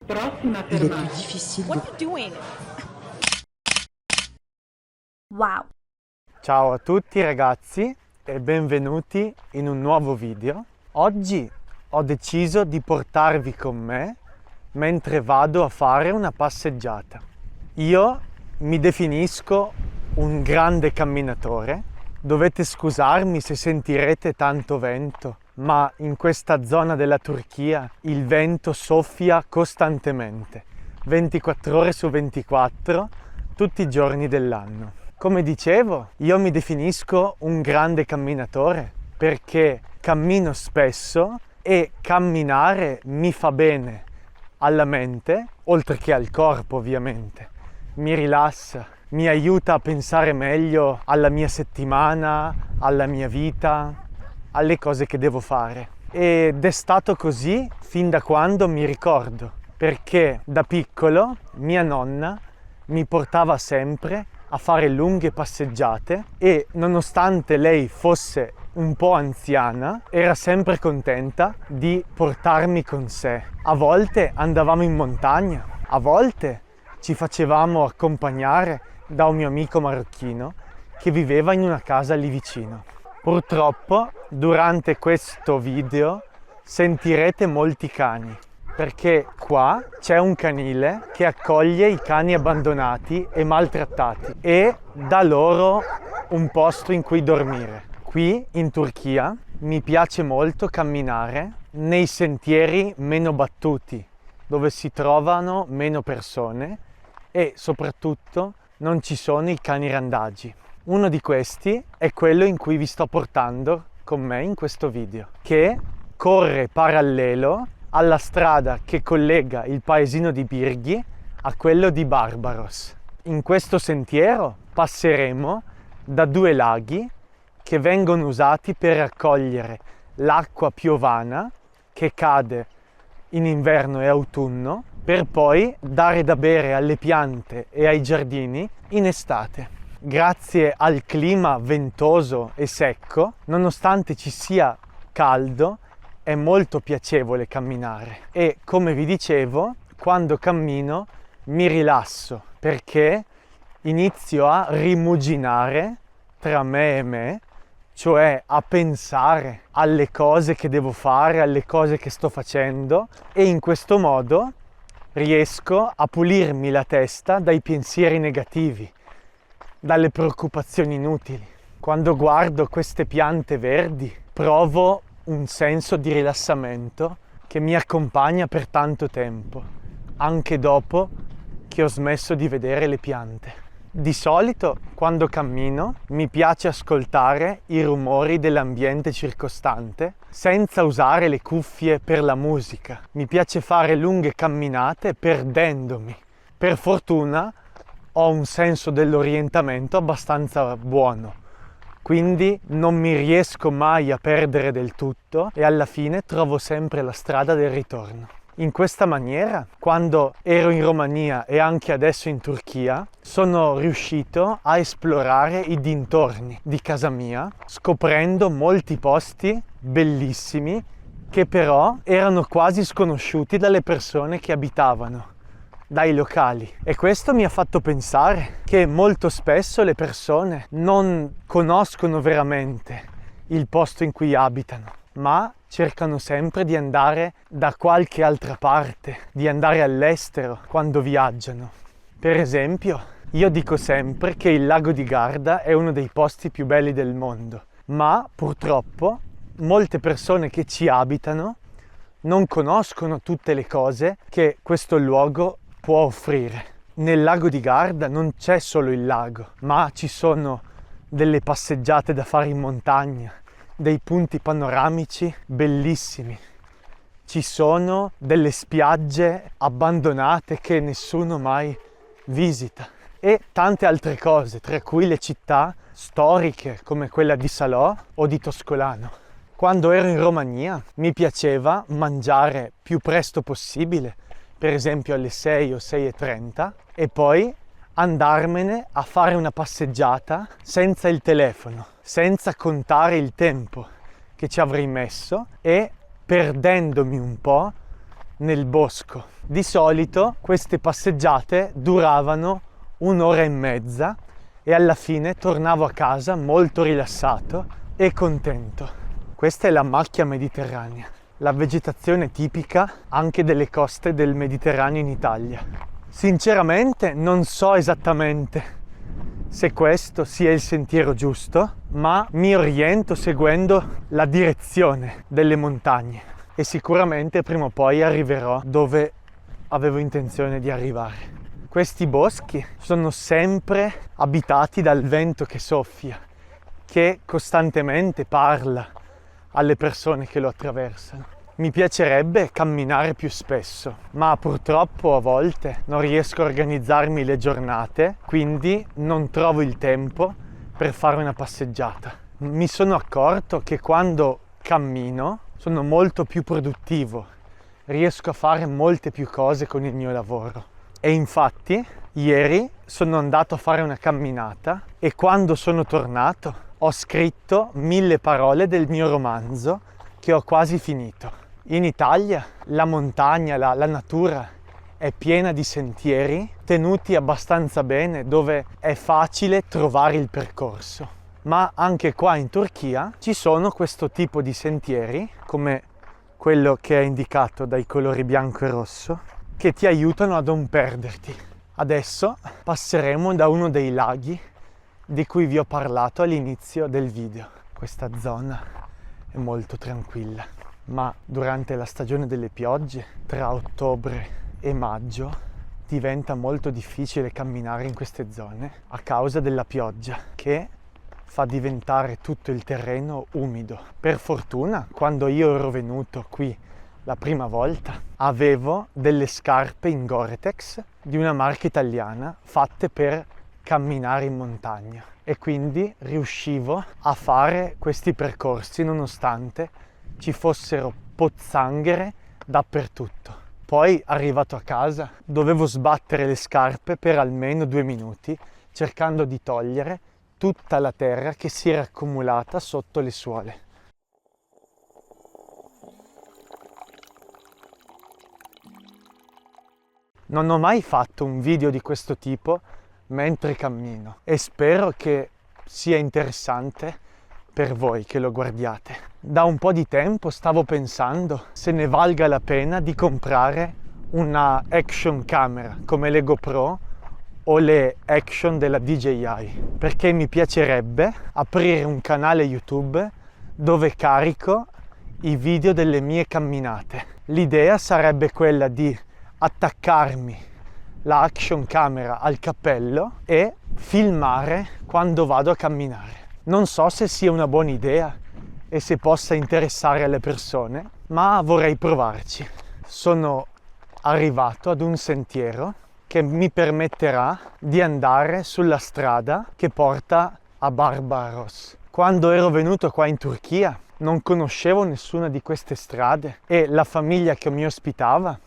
Prossima Il est fermata. plus difficile What de... are you doing? Wow! Ciao a tutti ragazzi e benvenuti in un nuovo video. Oggi ho deciso di portarvi con me mentre vado a fare una passeggiata. Io mi definisco un grande camminatore. Dovete scusarmi se sentirete tanto vento, ma in questa zona della Turchia il vento soffia costantemente, 24 ore su 24, tutti i giorni dell'anno. Come dicevo, io mi definisco un grande camminatore perché cammino spesso e camminare mi fa bene alla mente, oltre che al corpo ovviamente. Mi rilassa, mi aiuta a pensare meglio alla mia settimana, alla mia vita, alle cose che devo fare. Ed è stato così fin da quando mi ricordo, perché da piccolo mia nonna mi portava sempre a fare lunghe passeggiate e nonostante lei fosse un po' anziana, era sempre contenta di portarmi con sé. A volte andavamo in montagna, a volte ci facevamo accompagnare da un mio amico marocchino che viveva in una casa lì vicino. Purtroppo durante questo video sentirete molti cani, perché qua c'è un canile che accoglie i cani abbandonati e maltrattati e dà loro un posto in cui dormire. Qui in Turchia mi piace molto camminare nei sentieri meno battuti, dove si trovano meno persone e soprattutto non ci sono i cani randagi. Uno di questi è quello in cui vi sto portando con me in questo video, che corre parallelo alla strada che collega il paesino di Birgi a quello di Barbaros. In questo sentiero passeremo da due laghi che vengono usati per raccogliere l'acqua piovana che cade in inverno e autunno per poi dare da bere alle piante e ai giardini in estate. Grazie al clima ventoso e secco, nonostante ci sia caldo, è molto piacevole camminare e, come vi dicevo, quando cammino mi rilasso perché inizio a rimuginare tra me e me, cioè a pensare alle cose che devo fare, alle cose che sto facendo, e in questo modo riesco a pulirmi la testa dai pensieri negativi, dalle preoccupazioni inutili. Quando guardo queste piante verdi provo un senso di rilassamento che mi accompagna per tanto tempo, anche dopo che ho smesso di vedere le piante. Di solito, quando cammino, mi piace ascoltare i rumori dell'ambiente circostante senza usare le cuffie per la musica. Mi piace fare lunghe camminate perdendomi. Per fortuna ho un senso dell'orientamento abbastanza buono, quindi non mi riesco mai a perdere del tutto e alla fine trovo sempre la strada del ritorno. In questa maniera, quando ero in Romania e anche adesso in Turchia, sono riuscito a esplorare i dintorni di casa mia, scoprendo molti posti bellissimi che però erano quasi sconosciuti dalle persone che abitavano, dai locali. E questo mi ha fatto pensare che molto spesso le persone non conoscono veramente il posto in cui abitano, ma cercano sempre di andare da qualche altra parte, di andare all'estero quando viaggiano. Per esempio, io dico sempre che il lago di Garda è uno dei posti più belli del mondo, ma purtroppo molte persone che ci abitano non conoscono tutte le cose che questo luogo può offrire. Nel lago di Garda non c'è solo il lago, ma ci sono delle passeggiate da fare in montagna, dei punti panoramici bellissimi. Ci sono delle spiagge abbandonate che nessuno mai visita e tante altre cose, tra cui le città storiche come quella di Salò o di Toscolano. Quando ero in Romania mi piaceva mangiare più presto possibile, per esempio alle 6 o 6:30, e poi andarmene a fare una passeggiata senza il telefono, senza contare il tempo che ci avrei messo e perdendomi un po' nel bosco. Di solito queste passeggiate duravano 1 ora e mezza e alla fine tornavo a casa molto rilassato e contento. Questa è la macchia mediterranea, la vegetazione tipica anche delle coste del Mediterraneo in Italia. Sinceramente non so esattamente se questo sia il sentiero giusto, ma mi oriento seguendo la direzione delle montagne e sicuramente prima o poi arriverò dove avevo intenzione di arrivare. Questi boschi sono sempre abitati dal vento che soffia, che costantemente parla alle persone che lo attraversano. Mi piacerebbe camminare più spesso, ma purtroppo a volte non riesco a organizzarmi le giornate, quindi non trovo il tempo per fare una passeggiata. Mi sono accorto che quando cammino sono molto più produttivo, riesco a fare molte più cose con il mio lavoro. E infatti ieri sono andato a fare una camminata e quando sono tornato ho scritto 1000 parole del mio romanzo che ho quasi finito. In Italia la montagna, la natura è piena di sentieri tenuti abbastanza bene dove è facile trovare il percorso. Ma anche qua in Turchia ci sono questo tipo di sentieri, come quello che è indicato dai colori bianco e rosso, che ti aiutano a non perderti. Adesso passeremo da uno dei laghi di cui vi ho parlato all'inizio del video. Questa zona è molto tranquilla, ma durante la stagione delle piogge, tra ottobre e maggio, diventa molto difficile camminare in queste zone a causa della pioggia che fa diventare tutto il terreno umido. Per fortuna, quando io ero venuto qui la prima volta, avevo delle scarpe in Gore-Tex di una marca italiana fatte per camminare in montagna e quindi riuscivo a fare questi percorsi nonostante ci fossero pozzanghere dappertutto. Poi, arrivato a casa, dovevo sbattere le scarpe per almeno 2 minuti cercando di togliere tutta la terra che si era accumulata sotto le suole. Non ho mai fatto un video di questo tipo mentre cammino e spero che sia interessante per voi che lo guardiate. Da un po' di tempo stavo pensando se ne valga la pena di comprare una action camera come le GoPro o le action della DJI, perché mi piacerebbe aprire un canale YouTube dove carico i video delle mie camminate. L'idea sarebbe quella di attaccarmi la action camera al cappello e filmare quando vado a camminare. Non so se sia una buona idea e se possa interessare alle persone, ma vorrei provarci. Sono arrivato ad un sentiero che mi permetterà di andare sulla strada che porta a Barbaros. Quando ero venuto qua in Turchia non conoscevo nessuna di queste strade e la famiglia che mi ospitava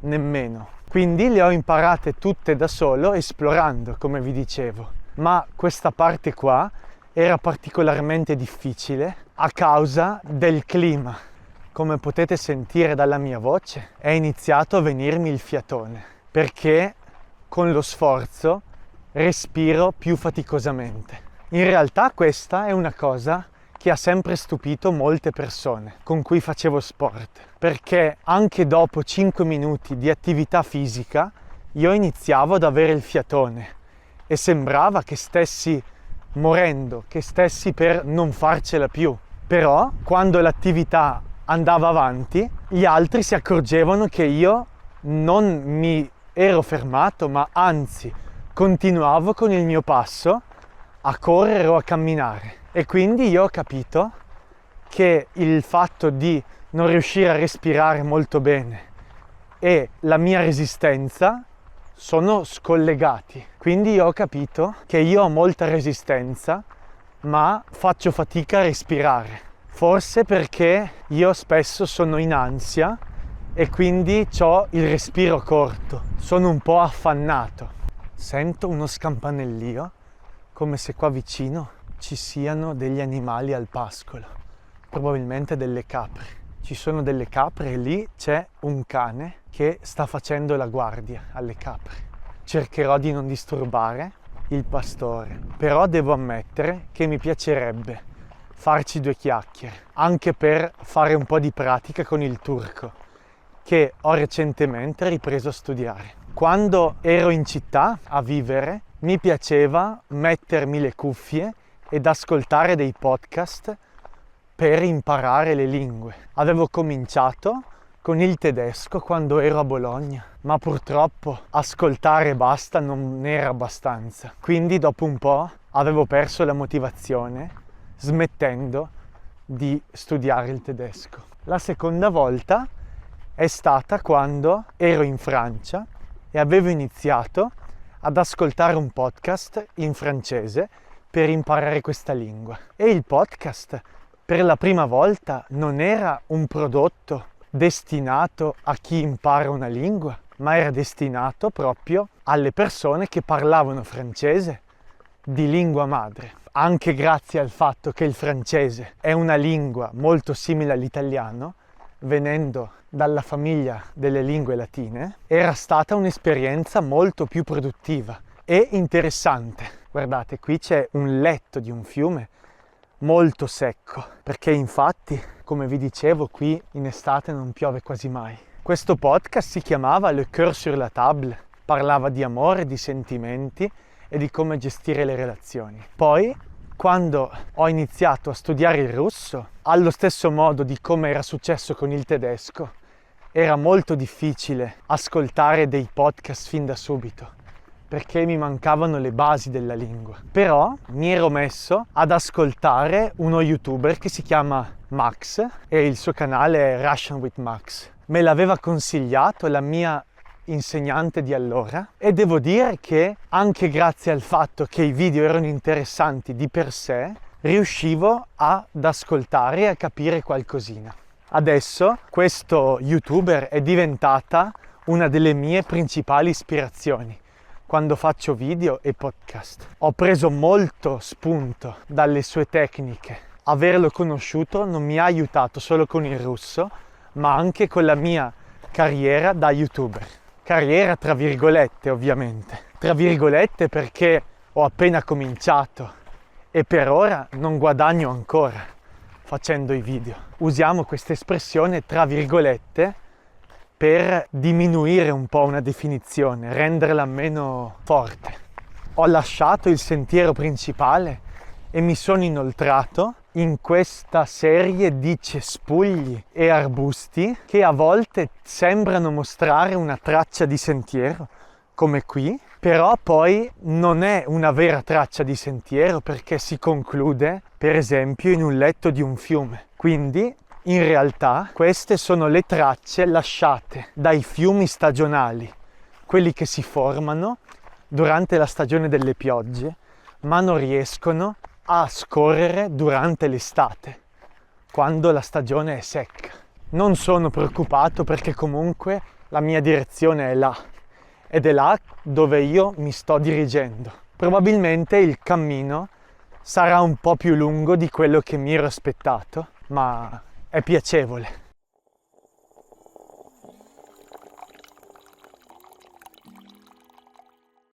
nemmeno. Quindi le ho imparate tutte da solo esplorando, come vi dicevo. Ma questa parte qua era particolarmente difficile a causa del clima. Come potete sentire dalla mia voce, è iniziato a venirmi il fiatone, perché con lo sforzo respiro più faticosamente. In realtà questa è una cosa che ha sempre stupito molte persone con cui facevo sport, perché anche dopo 5 minuti di attività fisica io iniziavo ad avere il fiatone e sembrava che stessi morendo, che stessi per non farcela più. Però quando l'attività andava avanti, gli altri si accorgevano che io non mi ero fermato, ma anzi continuavo con il mio passo a correre o a camminare. E quindi io ho capito che il fatto di non riuscire a respirare molto bene e la mia resistenza sono scollegati. Quindi io ho capito che io ho molta resistenza, ma faccio fatica a respirare. Forse perché io spesso sono in ansia e quindi ho il respiro corto. Sono un po' affannato. Sento uno scampanellio, come se qua vicino ci siano degli animali al pascolo, probabilmente delle capre. ci sono delle capre e lì c'è un cane che sta facendo la guardia alle capre. Cercherò di non disturbare il pastore, però devo ammettere che mi piacerebbe farci 2 chiacchiere, anche per fare un po' di pratica con il turco, che ho recentemente ripreso a studiare. Quando ero in città a vivere, mi piaceva mettermi le cuffie ed ascoltare dei podcast per imparare le lingue. Avevo cominciato con il tedesco quando ero a Bologna, ma purtroppo ascoltare e basta non era abbastanza. Quindi dopo un po' avevo perso la motivazione, smettendo di studiare il tedesco. La seconda volta è stata quando ero in Francia e avevo iniziato ad ascoltare un podcast in francese per imparare questa lingua. E il podcast per la prima volta non era un prodotto destinato a chi impara una lingua, ma era destinato proprio alle persone che parlavano francese di lingua madre. Anche grazie al fatto che il francese è una lingua molto simile all'italiano, venendo dalla famiglia delle lingue latine, era stata un'esperienza molto più produttiva e interessante. Guardate, qui c'è un letto di un fiume molto secco, perché infatti, come vi dicevo, qui in estate non piove quasi mai. Questo podcast si chiamava Le Cœur sur la table, parlava di amore, di sentimenti e di come gestire le relazioni. Poi, quando ho iniziato a studiare il russo, allo stesso modo di come era successo con il tedesco, era molto difficile ascoltare dei podcast fin da subito, perché mi mancavano le basi della lingua. Però mi ero messo ad ascoltare uno youtuber che si chiama Max e il suo canale è Russian with Max. Me l'aveva consigliato la mia insegnante di allora e devo dire che anche grazie al fatto che i video erano interessanti di per sé, riuscivo ad ascoltare e a capire qualcosina. Adesso questo youtuber è diventata una delle mie principali ispirazioni quando faccio video e podcast. Ho preso molto spunto dalle sue tecniche. Averlo conosciuto non mi ha aiutato solo con il russo, ma anche con la mia carriera da youtuber. Carriera tra virgolette, ovviamente. Tra virgolette perché ho appena cominciato e per ora non guadagno ancora facendo i video. Usiamo questa espressione tra virgolette per diminuire un po' una definizione, renderla meno forte. Ho lasciato il sentiero principale e mi sono inoltrato in questa serie di cespugli e arbusti che a volte sembrano mostrare una traccia di sentiero, come qui, però poi non è una vera traccia di sentiero perché si conclude, per esempio, in un letto di un fiume. Quindi in realtà queste sono le tracce lasciate dai fiumi stagionali, quelli che si formano durante la stagione delle piogge, ma non riescono a scorrere durante l'estate, quando la stagione è secca. Non sono preoccupato perché comunque la mia direzione è là, ed è là dove io mi sto dirigendo. Probabilmente il cammino sarà un po' più lungo di quello che mi ero aspettato, ma è piacevole.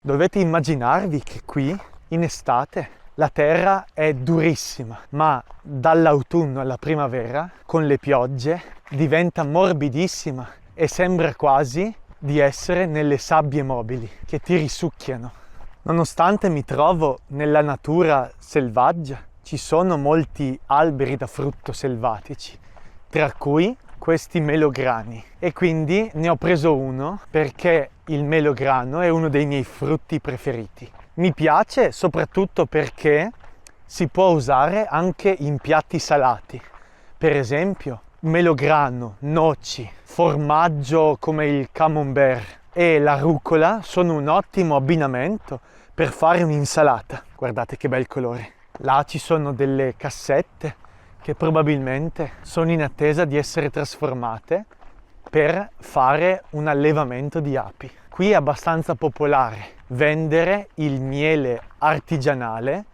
Dovete immaginarvi che qui, in estate, la terra è durissima, ma dall'autunno alla primavera, con le piogge, diventa morbidissima e sembra quasi di essere nelle sabbie mobili che ti risucchiano. Nonostante mi trovo nella natura selvaggia, ci sono molti alberi da frutto selvatici, tra cui questi melograni, e quindi ne ho preso uno perché il melograno è uno dei miei frutti preferiti. Mi piace soprattutto perché si può usare anche in piatti salati, per esempio melograno, noci, formaggio come il camembert e la rucola sono un ottimo abbinamento per fare un'insalata. Guardate che bel colore. Là ci sono delle cassette che probabilmente sono in attesa di essere trasformate per fare un allevamento di api. Qui è abbastanza popolare vendere il miele artigianale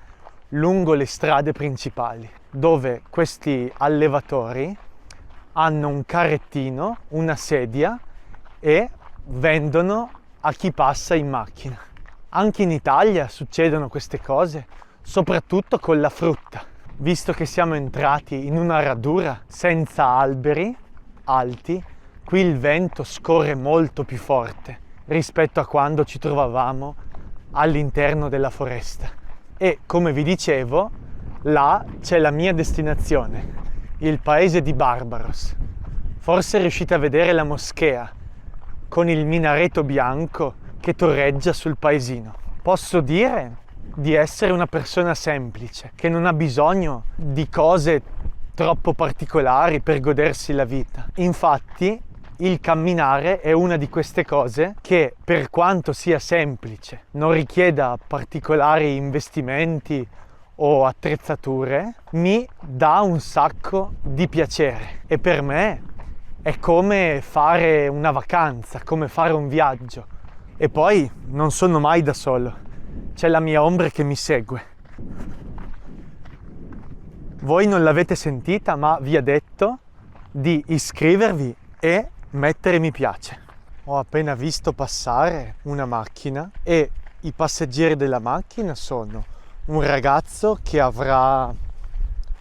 lungo le strade principali, dove questi allevatori hanno un carrettino, una sedia e vendono a chi passa in macchina. Anche in Italia succedono queste cose, soprattutto con la frutta. Visto che siamo entrati in una radura senza alberi alti, qui il vento scorre molto più forte rispetto a quando ci trovavamo all'interno della foresta. E come vi dicevo, là c'è la mia destinazione, il paese di Barbaros. Forse riuscite a vedere la moschea con il minareto bianco che torreggia sul paesino. Posso dire di essere una persona semplice, che non ha bisogno di cose troppo particolari per godersi la vita. Infatti, il camminare è una di queste cose che, per quanto sia semplice, non richieda particolari investimenti o attrezzature, mi dà un sacco di piacere. E per me è come fare una vacanza, come fare un viaggio. E poi non sono mai da solo, c'è la mia ombra che mi segue. Voi non l'avete sentita, ma vi ha detto di iscrivervi e mettere mi piace. Ho appena visto passare una macchina e i passeggeri della macchina sono un ragazzo che avrà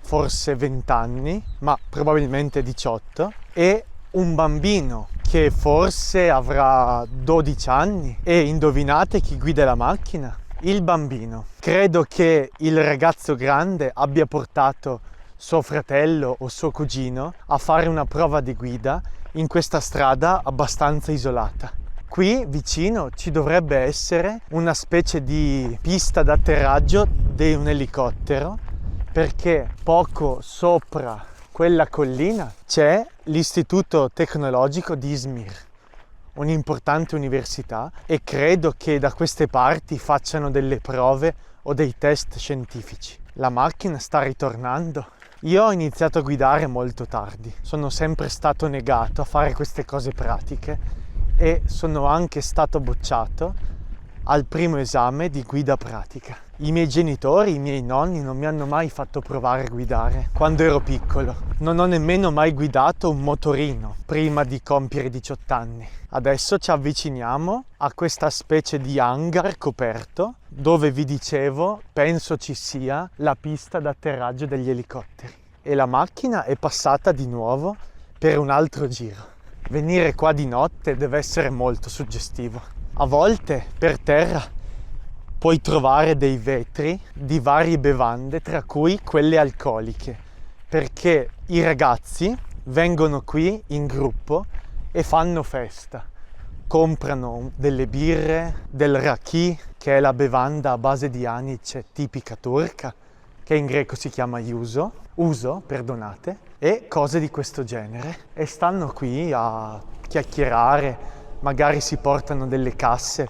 forse 20 anni, ma probabilmente 18, e un bambino che forse avrà 12 anni. E indovinate chi guida la macchina? Il bambino. Credo che il ragazzo grande abbia portato suo fratello o suo cugino a fare una prova di guida in questa strada abbastanza isolata. Qui vicino ci dovrebbe essere una specie di pista d'atterraggio di un elicottero, perché poco sopra quella collina c'è l'Istituto Tecnologico di Izmir, un'importante università, e credo che da queste parti facciano delle prove o dei test scientifici. La macchina sta ritornando. Io ho iniziato a guidare molto tardi, sono sempre stato negato a fare queste cose pratiche e sono anche stato bocciato al primo esame di guida pratica. I miei genitori, i miei nonni non mi hanno mai fatto provare a guidare quando ero piccolo. Non ho nemmeno mai guidato un motorino prima di compiere 18 anni. Adesso ci avviciniamo a questa specie di hangar coperto dove vi dicevo penso ci sia la pista d'atterraggio degli elicotteri. E la macchina è passata di nuovo per un altro giro. Venire qua di notte deve essere molto suggestivo. A volte per terra puoi trovare dei vetri di varie bevande, tra cui quelle alcoliche, perché i ragazzi vengono qui in gruppo e fanno festa. Comprano delle birre, del raki, che è la bevanda a base di anice tipica turca, che in greco si chiama uso, e cose di questo genere. E stanno qui a chiacchierare, magari si portano delle casse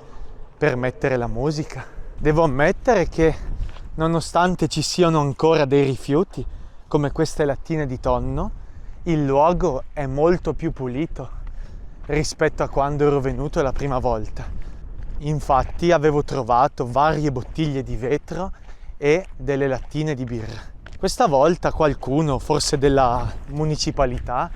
per mettere la musica. Devo ammettere che nonostante ci siano ancora dei rifiuti, come queste lattine di tonno, il luogo è molto più pulito rispetto a quando ero venuto la prima volta. Infatti avevo trovato varie bottiglie di vetro e delle lattine di birra. Questa volta qualcuno, forse della municipalità,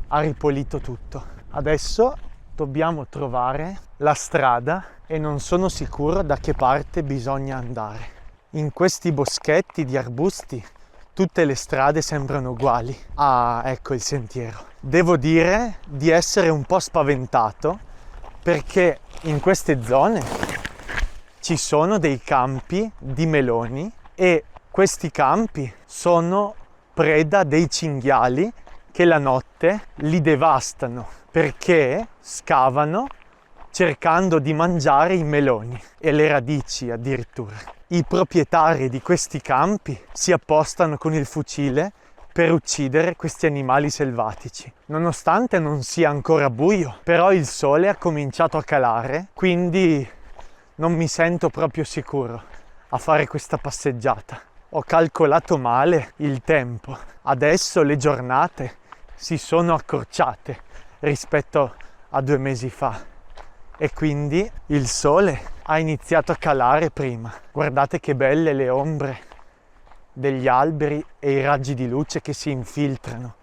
ha ripulito tutto. Adesso dobbiamo trovare la strada e non sono sicuro da che parte bisogna andare. In questi boschetti di arbusti tutte le strade sembrano uguali. Ah, ecco il sentiero. Devo dire di essere un po' spaventato perché in queste zone ci sono dei campi di meloni e questi campi sono preda dei cinghiali che la notte li devastano perché scavano cercando di mangiare i meloni e le radici addirittura. I proprietari di questi campi si appostano con il fucile per uccidere questi animali selvatici. Nonostante non sia ancora buio, però il sole ha cominciato a calare, quindi non mi sento proprio sicuro a fare questa passeggiata. Ho calcolato male il tempo. Adesso le giornate si sono accorciate rispetto a 2 mesi fa e quindi il sole ha iniziato a calare prima. Guardate che belle le ombre degli alberi e i raggi di luce che si infiltrano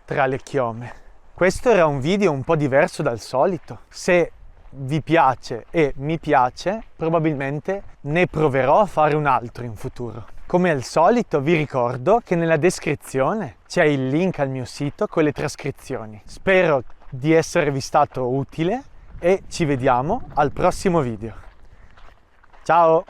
tra le chiome. Questo era un video un po' diverso dal solito. Se vi piace e mi piace, probabilmente ne proverò a fare un altro in futuro. Come al solito vi ricordo che nella descrizione c'è il link al mio sito con le trascrizioni. Spero di esservi stato utile e ci vediamo al prossimo video. Ciao!